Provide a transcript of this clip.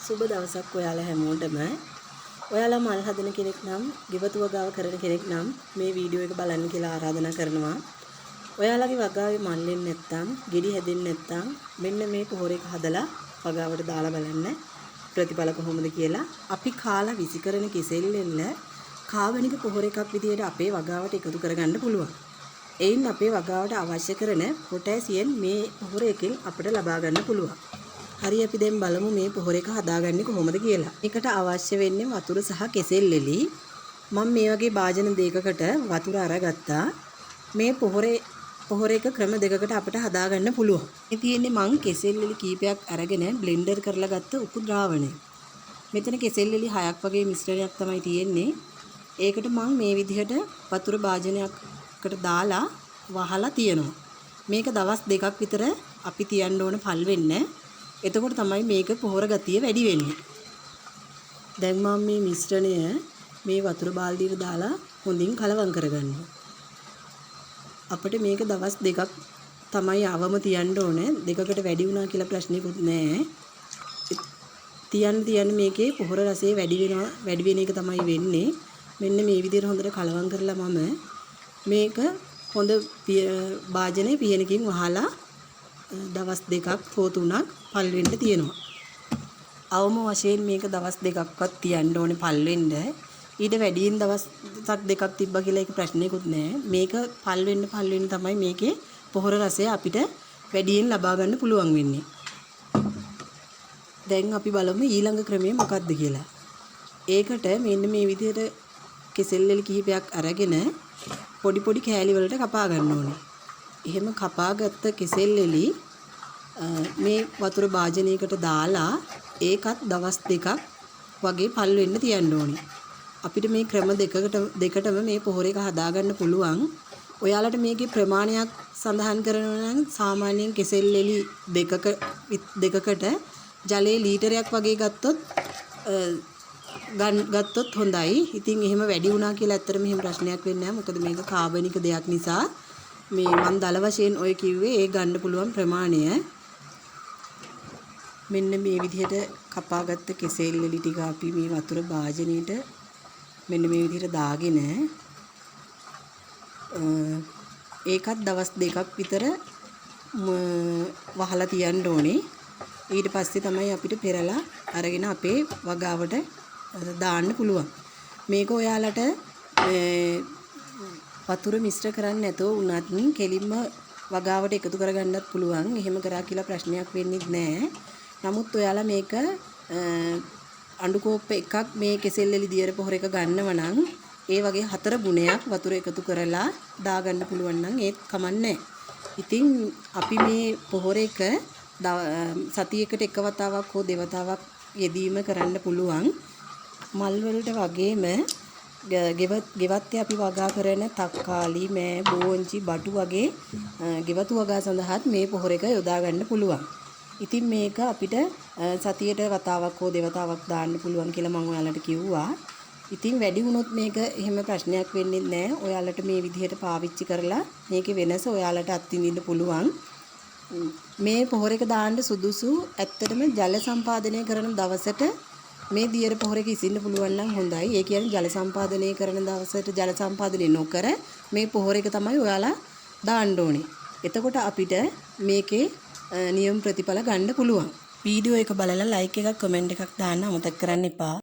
සුබ දවසක් ඔයාලා හැමෝටම. ඔයාලා මල් හදන කෙනෙක් නම්, ගෙවතු වගාව කරන කෙනෙක් නම් මේ වීඩියෝ එක බලන්න කියලා ආරාධනා කරනවා. ඔයාලගේ වගාවේ මල් වෙන්නේ නැත්නම්, ගෙඩි හැදෙන්නේ නැත්නම් මෙන්න මේ පොහොර එක හදලා වගාවට දාලා බලන්න ප්‍රතිඵල කොහොමද කියලා. අපි කාලා විසි කරන කෙසෙල්ලෙල්ල කාබනික පොහොර එකක් විදියට අපේ වගාවට එකතු කරගන්න පුළුවන්. එයින් අපේ වගාවට අවශ්‍ය කරන පොටෑසියම් මේ පොහොර එකෙන් අපිට ලබා ගන්න පුළුවන්. හරි අපි දැන් බලමු මේ පොහොර එක හදාගන්නේ කොහොමද කියලා. ඒකට අවශ්‍ය වෙන්නේ වතුර සහ කෙසෙල් එලි. මම මේ වගේ භාජන දෙකකට වතුර අරගත්තා. මේ පොහොර එක ක්‍රම දෙකකට අපිට හදාගන්න පුළුවන්. මේ තියෙන්නේ මං කෙසෙල් එලි කීපයක් අරගෙන බ්ලෙන්ඩර් කරලා ගත්ත උපු ද්‍රාවණය. මෙතන කෙසෙල් එලි 6ක් වගේ මිශ්‍රණයක් තමයි තියෙන්නේ. ඒකට මං මේ විදිහට වතුර භාජනයකට දාලා වහලා තියනවා. මේක දවස් 2ක් විතර අපි තියන්න ඕන පල් වෙන්න. එතකොට තමයි මේක පොහොර ගතිය වැඩි වෙන්නේ. දැන් මම මේ මිශ්‍රණය මේ වතුර බාල්දියට දාලා හොඳින් කලවම් කරගන්නවා. අපිට මේක දවස් 2ක් තමයි අවම තියන්න ඕනේ. 2කට වැඩි වුණා කියලා ප්‍රශ්නයක්වත් නැහැ. තියන්න මේකේ පොහොර රසය වැඩි වෙන එක තමයි වෙන්නේ. මෙන්න මේ විදිහට හොඳට කලවම් කරලා මම මේක හොඳ භාජනයේ පියනකින් වහලා දවස් 2ක් හෝ 3ක් පල් වෙන්න තියෙනවා. අවම වශයෙන් මේක දවස් 2ක්වත් තියන්න ඕනේ පල් වෙන්න. ඊට වැඩියෙන් දවස් 2ක් තිබ්බා කියලා ඒක ප්‍රශ්නයක්වත් නැහැ. මේක පල් වෙන්න තමයි මේකේ පොහොර රසය අපිට වැඩියෙන් ලබා ගන්න පුළුවන් වෙන්නේ. දැන් අපි බලමු ඊළඟ ක්‍රමය මොකක්ද කියලා. ඒකට මෙන්න මේ විදිහට කෙසෙල් එලි කිහිපයක් අරගෙන පොඩි කෑලි වලට කපා ගන්න ඕනේ. එහෙම කපාගත්ත කෙසෙල් එලි මේ වතුර භාජනයකට දාලා ඒකත් දවස් 2ක් වගේ පල් වෙන්න තියන්න ඕනේ. අපිට මේ ක්‍රම දෙකටම මේ පොහොර එක හදාගන්න පුළුවන්. ඔයාලට මේකේ ප්‍රමාණයක් සඳහන් කරනවා නම් සාමාන්‍යයෙන් කෙසෙල් එලි දෙකකට ජලයේ ලීටරයක් වගේ ගත්තොත් හොඳයි. ඉතින් එහෙම වැඩි වුණා කියලා ඇත්තටම එහෙම ප්‍රශ්නයක් වෙන්නේ නැහැ. මොකද මේක කාබනික දෙයක් නිසා මේ මන් දල වශයෙන් ඔය කිව්වේ ඒ ගන්න පුළුවන් ප්‍රමාණය. මෙන්න මේ විදිහට කපාගත්ත කෙසෙල් එලි ටික අපි මේ වතුර භාජනයේට මෙන්න මේ විදිහට දාගෙන ඒකත් දවස් 2ක් විතර වහලා තියන්න ඕනේ. ඊට පස්සේ තමයි අපිට පෙරලා අරගෙන අපේ වගාවට දාන්න පුළුවන්. මේක ඔයාලට වතුර මිශ්‍ර කරන්නේ නැතුව උනත් කෙලින්ම වගාවට එකතු කරගන්නත් පුළුවන්. එහෙම කරා කියලා ප්‍රශ්නයක් වෙන්නේ නැහැ. නමුත් ඔයාලා මේක අඬු කෝප්ප එකක් මේ කෙසෙල් එලි දියර පොහොර එක ගන්නව නම් ඒ වගේ 4 ගුණයක් වතුර එකතු කරලා දාගන්න පුළුවන් නම් ඒත් කමන්නේ. ඉතින් අපි මේ පොහොර එක සතියකට එක වතාවක් හෝ දෙවතාවක් යෙදීම කරන්න පුළුවන්. මල් වලට වගේම ගෙවත්තේ අපි වගා කරන තක්කාලි, මෑ, බෝංචි, බටු වගේ ගෙවතු වගා සඳහාත් මේ පොහොර එක යොදා ගන්න පුළුවන්. ඉතින් මේක අපිට සතියට වතාවක් හෝ දෙවතාවක් දාන්න පුළුවන් කියලා මම ඔයාලට කිව්වා. ඉතින් වැඩි වුණොත් මේක එහෙම ප්‍රශ්නයක් වෙන්නේ නැහැ. ඔයාලට මේ විදිහට පාවිච්චි කරලා මේකේ වෙනස ඔයාලට අත්විඳින්න පුළුවන්. මේ පොහොර එක දාන්න සුදුසු ඇත්තටම ජල සම්පාදනය කරන දවසට මේ දියර පොහොර එක ඉසින්න පුළුවන් නම් හොඳයි. ඒ කියන්නේ ජල සම්පාදනය කරන දවසට ජල සම්පාදනය නොකර මේ පොහොර එක තමයි ඔයාලා දාන්න ඕනේ. එතකොට අපිට මේකේ නියම ප්‍රතිඵල ගන්න පුළුවන්. වීඩියෝ එක බලලා ලයික් එකක් කමෙන්ට් එකක් දාන්න අමතක කරන්න එපා.